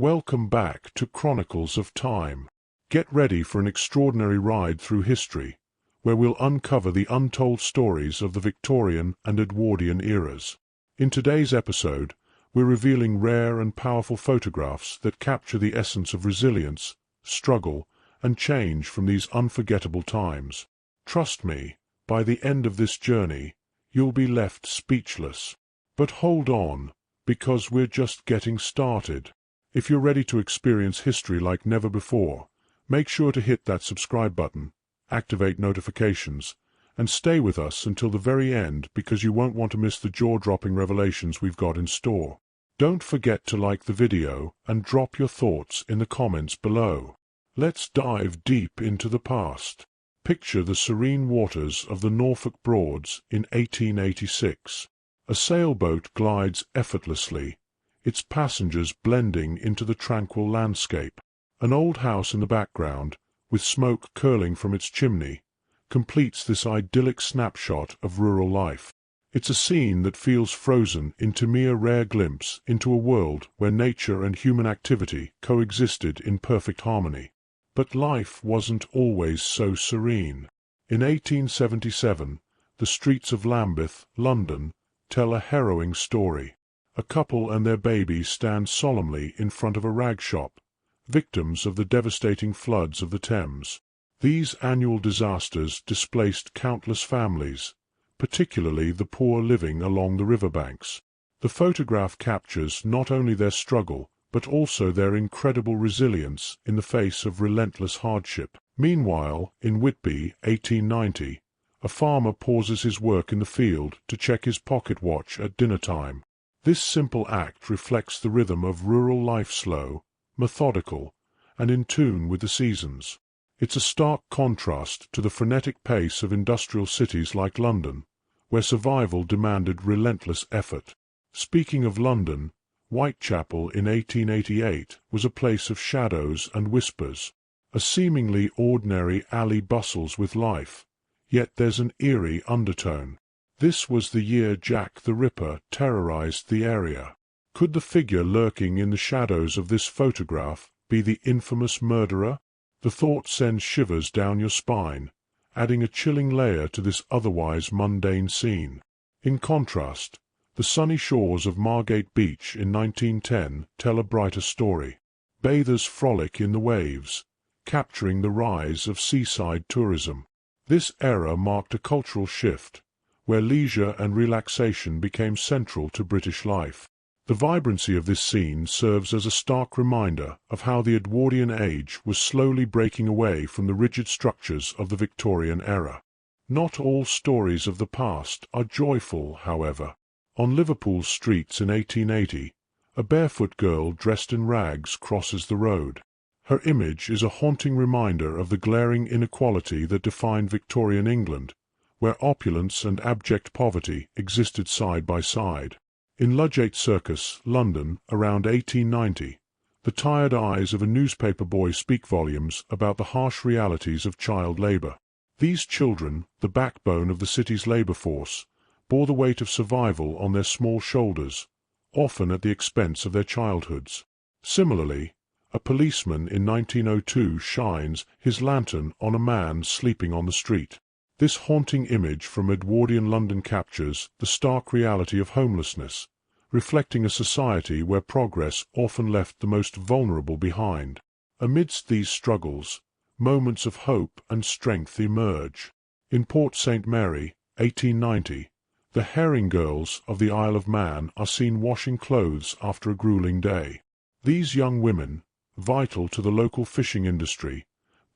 Welcome back to Chronicles of Time. Get ready for an extraordinary ride through history, where we'll uncover the untold stories of the Victorian and Edwardian eras. In today's episode, we're revealing rare and powerful photographs that capture the essence of resilience, struggle, and change from these unforgettable times. Trust me, by the end of this journey, you'll be left speechless. But hold on, because we're just getting started. If you're ready to experience history like never before, make sure to hit that subscribe button, activate notifications, and stay with us until the very end because you won't want to miss the jaw-dropping revelations we've got in store. Don't forget to like the video and drop your thoughts in the comments below. Let's dive deep into the past. Picture the serene waters of the Norfolk Broads in 1886. A sailboat glides effortlessly, its passengers blending into the tranquil landscape. An old house in the background, with smoke curling from its chimney, completes this idyllic snapshot of rural life. It's a scene that feels frozen into mere rare glimpse into a world where nature and human activity coexisted in perfect harmony. But life wasn't always so serene. In 1877, the streets of Lambeth, London, tell a harrowing story. A couple and their baby stand solemnly in front of a rag shop, victims of the devastating floods of the Thames. These annual disasters displaced countless families, particularly the poor living along the riverbanks. The photograph captures not only their struggle, but also their incredible resilience in the face of relentless hardship. Meanwhile, in Whitby, 1890, a farmer pauses his work in the field to check his pocket watch at dinner time. This simple act reflects the rhythm of rural life, slow, methodical, and in tune with the seasons. It's a stark contrast to the frenetic pace of industrial cities like London, where survival demanded relentless effort. Speaking of London, Whitechapel in 1888 was a place of shadows and whispers. A seemingly ordinary alley bustles with life, yet there's an eerie undertone. This was the year Jack the Ripper terrorized the area. Could the figure lurking in the shadows of this photograph be the infamous murderer? The thought sends shivers down your spine, adding a chilling layer to this otherwise mundane scene. In contrast, the sunny shores of Margate Beach in 1910 tell a brighter story. Bathers frolic in the waves, capturing the rise of seaside tourism. This era marked a cultural shift, where leisure and relaxation became central to British life. The vibrancy of this scene serves as a stark reminder of how the Edwardian age was slowly breaking away from the rigid structures of the Victorian era. Not all stories of the past are joyful, however. On Liverpool's streets in 1880, a barefoot girl dressed in rags crosses the road. Her image is a haunting reminder of the glaring inequality that defined Victorian England, where opulence and abject poverty existed side by side. In Ludgate Circus, London, around 1890, the tired eyes of a newspaper boy speak volumes about the harsh realities of child labour. These children, the backbone of the city's labour force, bore the weight of survival on their small shoulders, often at the expense of their childhoods. Similarly, a policeman in 1902 shines his lantern on a man sleeping on the street. This haunting image from Edwardian London captures the stark reality of homelessness, reflecting a society where progress often left the most vulnerable behind. Amidst these struggles, moments of hope and strength emerge. In Port St. Mary, 1890, the herring girls of the Isle of Man are seen washing clothes after a grueling day. These young women, vital to the local fishing industry,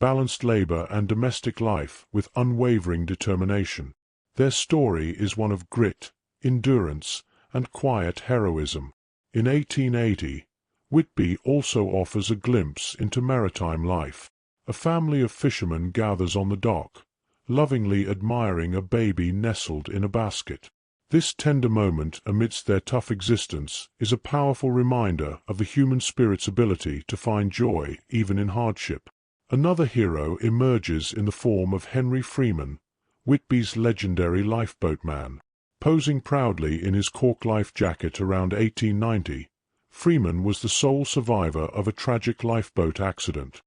balanced labor and domestic life with unwavering determination. Their story is one of grit, endurance, and quiet heroism. In 1880, Whitby also offers a glimpse into maritime life. A family of fishermen gathers on the dock, lovingly admiring a baby nestled in a basket. This tender moment amidst their tough existence is a powerful reminder of the human spirit's ability to find joy even in hardship. Another hero emerges in the form of Henry Freeman, Whitby's legendary lifeboat man. Posing proudly in his cork life jacket around 1890, Freeman was the sole survivor of a tragic lifeboat accident.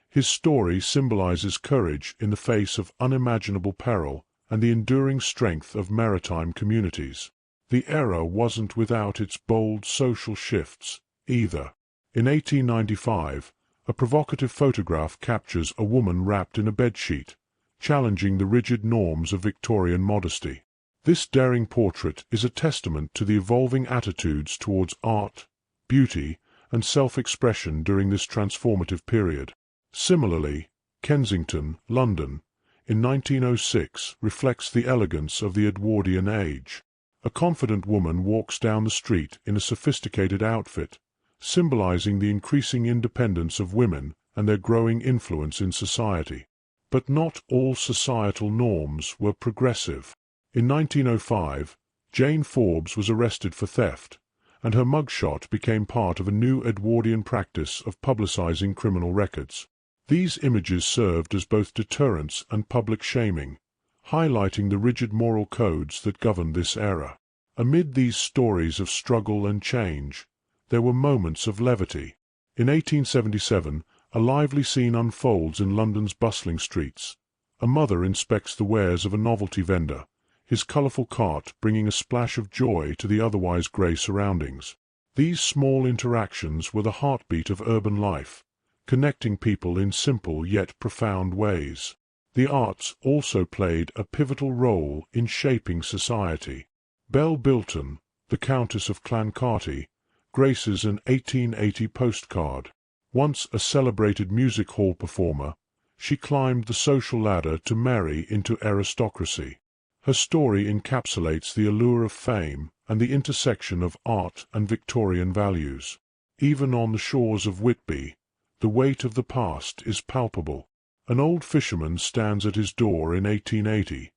His story symbolizes courage in the face of unimaginable peril and the enduring strength of maritime communities. The era wasn't without its bold social shifts, either. In 1895, a provocative photograph captures a woman wrapped in a bedsheet, challenging the rigid norms of Victorian modesty. This daring portrait is a testament to the evolving attitudes towards art, beauty, and self-expression during this transformative period. Similarly, Kensington, London, in 1906 reflects the elegance of the Edwardian age. A confident woman walks down the street in a sophisticated outfit, symbolizing the increasing independence of women and their growing influence in society. But not all societal norms were progressive. In 1905, Jane Forbes was arrested for theft, and her mugshot became part of a new Edwardian practice of publicizing criminal records. These images served as both deterrence and public shaming, highlighting the rigid moral codes that governed this era. Amid these stories of struggle and change, there were moments of levity. In 1877, a lively scene unfolds in London's bustling streets. A mother inspects the wares of a novelty vendor, his colorful cart bringing a splash of joy to the otherwise grey surroundings. These small interactions were the heartbeat of urban life, connecting people in simple yet profound ways. The arts also played a pivotal role in shaping society. Belle Bilton, the Countess of Clancarty, graces an 1880 postcard. Once a celebrated music hall performer, she climbed the social ladder to marry into aristocracy. Her story encapsulates the allure of fame and the intersection of art and Victorian values. Even on the shores of Whitby, the weight of the past is palpable. An old fisherman stands at his door in 1880,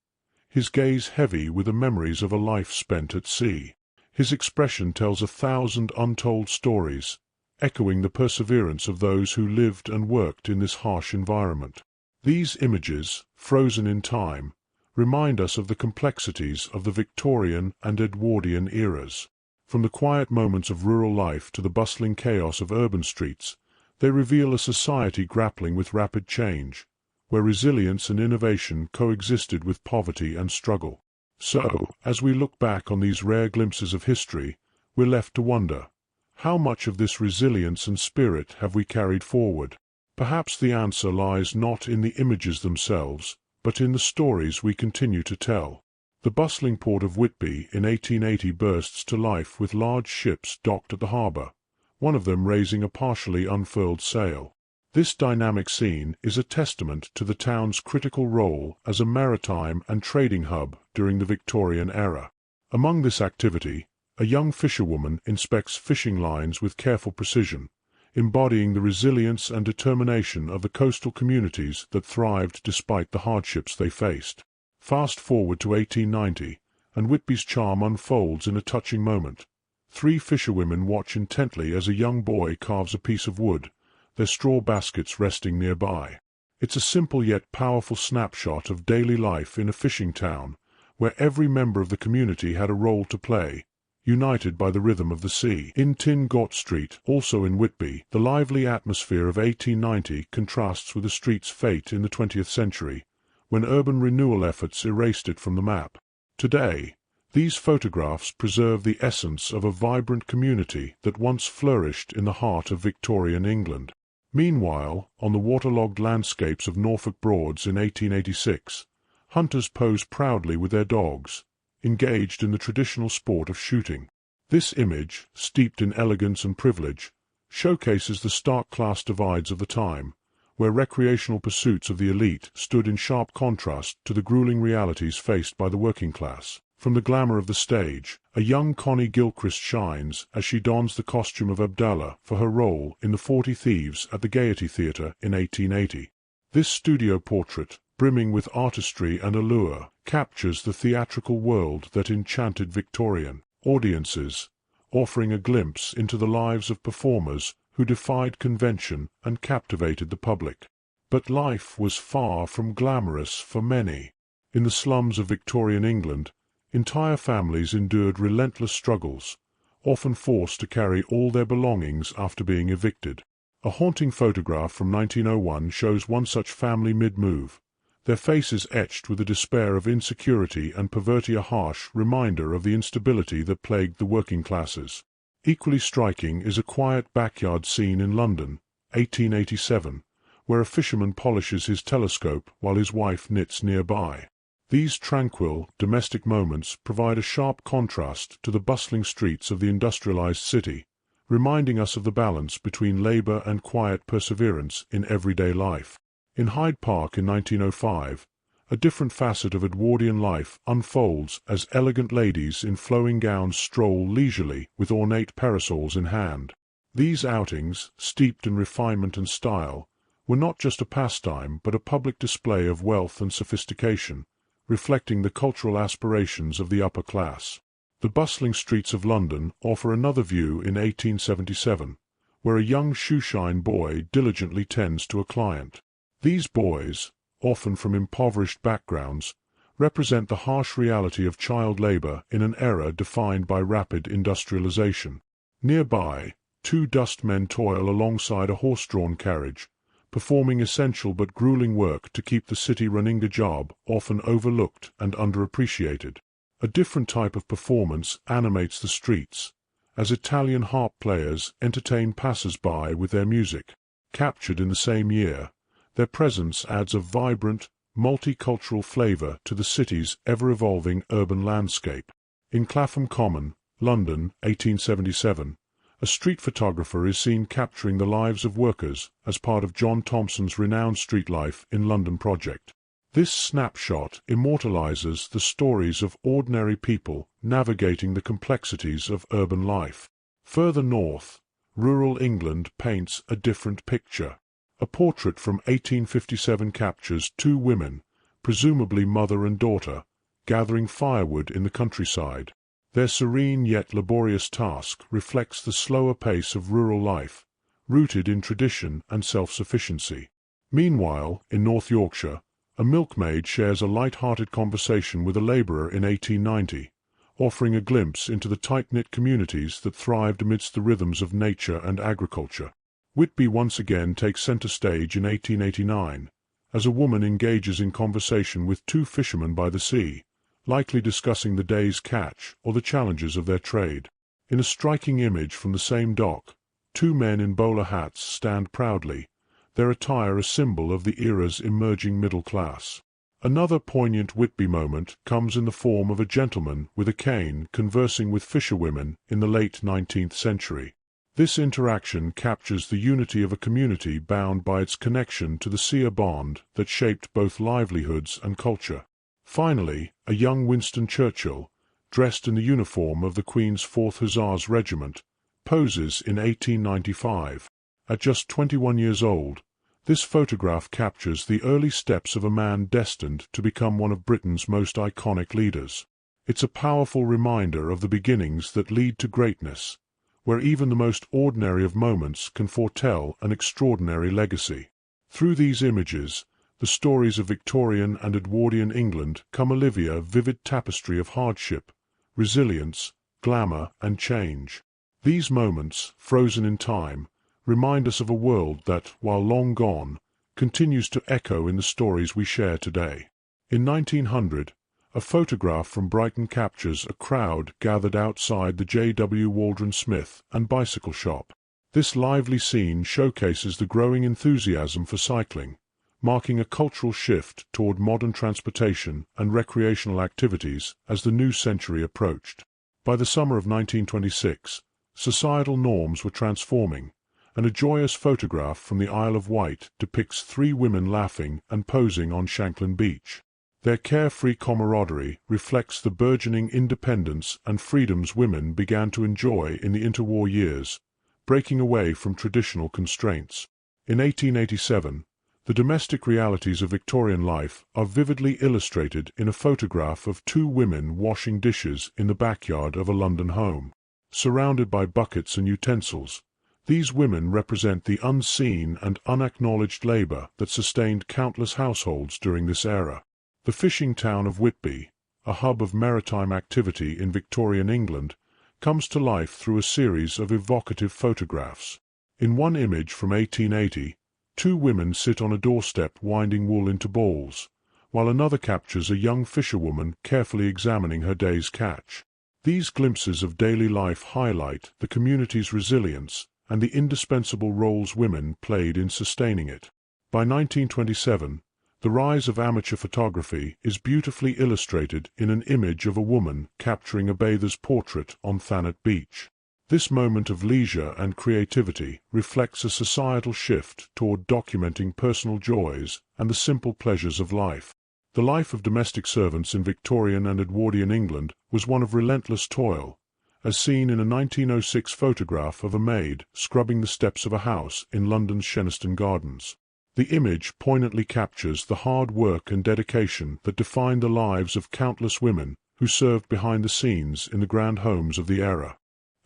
his gaze heavy with the memories of a life spent at sea. His expression tells 1,000 untold stories, echoing the perseverance of those who lived and worked in this harsh environment. These images, frozen in time, remind us of the complexities of the Victorian and Edwardian eras. From the quiet moments of rural life to the bustling chaos of urban streets, they reveal a society grappling with rapid change, where resilience and innovation coexisted with poverty and struggle. So, as we look back on these rare glimpses of history, we're left to wonder, how much of this resilience and spirit have we carried forward? Perhaps the answer lies not in the images themselves, but in the stories we continue to tell. The bustling port of Whitby in 1880 bursts to life with large ships docked at the harbour, one of them raising a partially unfurled sail. This dynamic scene is a testament to the town's critical role as a maritime and trading hub during the Victorian era. Among this activity, a young fisherwoman inspects fishing lines with careful precision, embodying the resilience and determination of the coastal communities that thrived despite the hardships they faced. Fast forward to 1890, and Whitby's charm unfolds in a touching moment. 3 fisherwomen watch intently as a young boy carves a piece of wood, their straw baskets resting nearby. It's a simple yet powerful snapshot of daily life in a fishing town, where every member of the community had a role to play, united by the rhythm of the sea. In Tin Gott Street, also in Whitby, the lively atmosphere of 1890 contrasts with the street's fate in the 20th century, when urban renewal efforts erased it from the map. Today, these photographs preserve the essence of a vibrant community that once flourished in the heart of Victorian England. Meanwhile, on the waterlogged landscapes of Norfolk Broads in 1886, hunters pose proudly with their dogs, engaged in the traditional sport of shooting. This image, steeped in elegance and privilege, showcases the stark class divides of the time, where recreational pursuits of the elite stood in sharp contrast to the grueling realities faced by the working class. From the glamour of the stage, a young Connie Gilchrist shines as she dons the costume of Abdallah for her role in The 40 Thieves at the Gaiety Theatre in 1880. This studio portrait, brimming with artistry and allure, captures the theatrical world that enchanted Victorian audiences, offering a glimpse into the lives of performers who defied convention and captivated the public. But life was far from glamorous for many. In the slums of Victorian England, entire families endured relentless struggles, often forced to carry all their belongings after being evicted. A haunting photograph from 1901 shows one such family mid-move, their faces etched with the despair of insecurity and poverty, a harsh reminder of the instability that plagued the working classes. Equally striking is a quiet backyard scene in London, 1887, where a fisherman polishes his telescope while his wife knits nearby. These tranquil, domestic moments provide a sharp contrast to the bustling streets of the industrialized city, reminding us of the balance between labor and quiet perseverance in everyday life. In Hyde Park in 1905, a different facet of Edwardian life unfolds as elegant ladies in flowing gowns stroll leisurely with ornate parasols in hand. These outings, steeped in refinement and style, were not just a pastime but a public display of wealth and sophistication, reflecting the cultural aspirations of the upper class. The bustling streets of London offer another view in 1877, where a young shoeshine boy diligently tends to a client. These boys, often from impoverished backgrounds, represent the harsh reality of child labor in an era defined by rapid industrialization. Nearby, two dustmen toil alongside a horse-drawn carriage, performing essential but grueling work to keep the city running, a job often overlooked and underappreciated. A different type of performance animates the streets, as Italian harp players entertain passers-by with their music. Captured in the same year, their presence adds a vibrant, multicultural flavor to the city's ever-evolving urban landscape. In Clapham Common, London, 1877, a street photographer is seen capturing the lives of workers as part of John Thompson's renowned Street Life in London project. This snapshot immortalizes the stories of ordinary people navigating the complexities of urban life. Further north, rural England paints a different picture. A portrait from 1857 captures two women, presumably mother and daughter, gathering firewood in the countryside. Their serene yet laborious task reflects the slower pace of rural life, rooted in tradition and self-sufficiency. Meanwhile, in North Yorkshire, a milkmaid shares a light-hearted conversation with a labourer in 1890, offering a glimpse into the tight-knit communities that thrived amidst the rhythms of nature and agriculture. Whitby once again takes centre stage in 1889, as a woman engages in conversation with two fishermen by the sea, likely discussing the day's catch or the challenges of their trade. In a striking image from the same dock, two men in bowler hats stand proudly, their attire a symbol of the era's emerging middle class. Another poignant Whitby moment comes in the form of a gentleman with a cane conversing with fisherwomen in the late 19th century. This interaction captures the unity of a community bound by its connection to the sea, a bond that shaped both livelihoods and culture. Finally, a young Winston Churchill, dressed in the uniform of the Queen's 4th Hussars Regiment, poses in 1895. At just 21 years old, this photograph captures the early steps of a man destined to become one of Britain's most iconic leaders. It's a powerful reminder of the beginnings that lead to greatness, where even the most ordinary of moments can foretell an extraordinary legacy. Through these images, the stories of Victorian and Edwardian England come alive, a vivid tapestry of hardship, resilience, glamour, and change. These moments, frozen in time, remind us of a world that, while long gone, continues to echo in the stories we share today. In 1900, a photograph from Brighton captures a crowd gathered outside the J.W. Waldron Smith and bicycle shop. This lively scene showcases the growing enthusiasm for cycling, marking a cultural shift toward modern transportation and recreational activities as the new century approached. By the summer of 1926, societal norms were transforming, and a joyous photograph from the Isle of Wight depicts three women laughing and posing on Shanklin Beach. Their carefree camaraderie reflects the burgeoning independence and freedoms women began to enjoy in the interwar years, breaking away from traditional constraints. In 1887, the domestic realities of Victorian life are vividly illustrated in a photograph of two women washing dishes in the backyard of a London home. Surrounded by buckets and utensils, these women represent the unseen and unacknowledged labor that sustained countless households during this era. The fishing town of Whitby, a hub of maritime activity in Victorian England, comes to life through a series of evocative photographs. In one image from 1880, two women sit on a doorstep winding wool into balls, while another captures a young fisherwoman carefully examining her day's catch. These glimpses of daily life highlight the community's resilience and the indispensable roles women played in sustaining it. By 1927, the rise of amateur photography is beautifully illustrated in an image of a woman capturing a bather's portrait on Thanet Beach. This moment of leisure and creativity reflects a societal shift toward documenting personal joys and the simple pleasures of life. The life of domestic servants in Victorian and Edwardian England was one of relentless toil, as seen in a 1906 photograph of a maid scrubbing the steps of a house in London's Shenstone Gardens. The image poignantly captures the hard work and dedication that defined the lives of countless women who served behind the scenes in the grand homes of the era.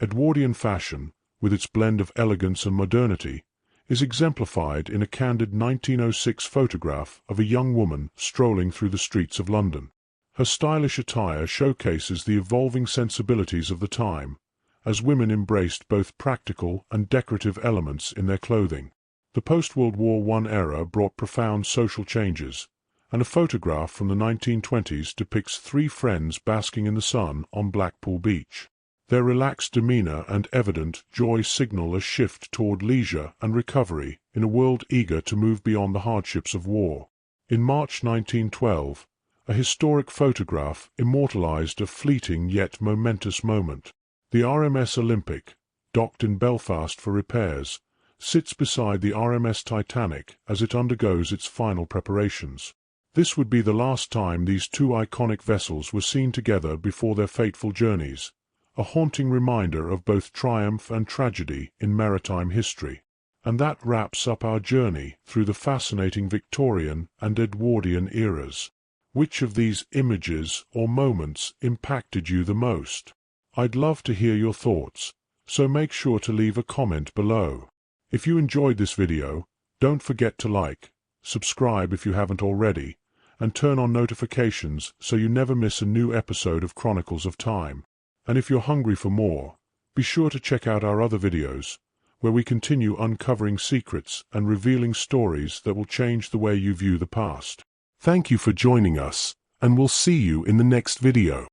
Edwardian fashion, with its blend of elegance and modernity, is exemplified in a candid 1906 photograph of a young woman strolling through the streets of London. Her stylish attire showcases the evolving sensibilities of the time, as women embraced both practical and decorative elements in their clothing. The post-World War I era brought profound social changes, and a photograph from the 1920s depicts three friends basking in the sun on Blackpool Beach. Their relaxed demeanor and evident joy signal a shift toward leisure and recovery in a world eager to move beyond the hardships of war. In March 1912, a historic photograph immortalized a fleeting yet momentous moment. The RMS Olympic, docked in Belfast for repairs, sits beside the RMS Titanic as it undergoes its final preparations. This would be the last time these two iconic vessels were seen together before their fateful journeys, a haunting reminder of both triumph and tragedy in maritime history. And that wraps up our journey through the fascinating Victorian and Edwardian eras. Which of these images or moments impacted you the most? I'd love to hear your thoughts, so make sure to leave a comment below. If you enjoyed this video, don't forget to like, subscribe if you haven't already, and turn on notifications so you never miss a new episode of Chronicles of Time. And if you're hungry for more, be sure to check out our other videos, where we continue uncovering secrets and revealing stories that will change the way you view the past. Thank you for joining us, and we'll see you in the next video.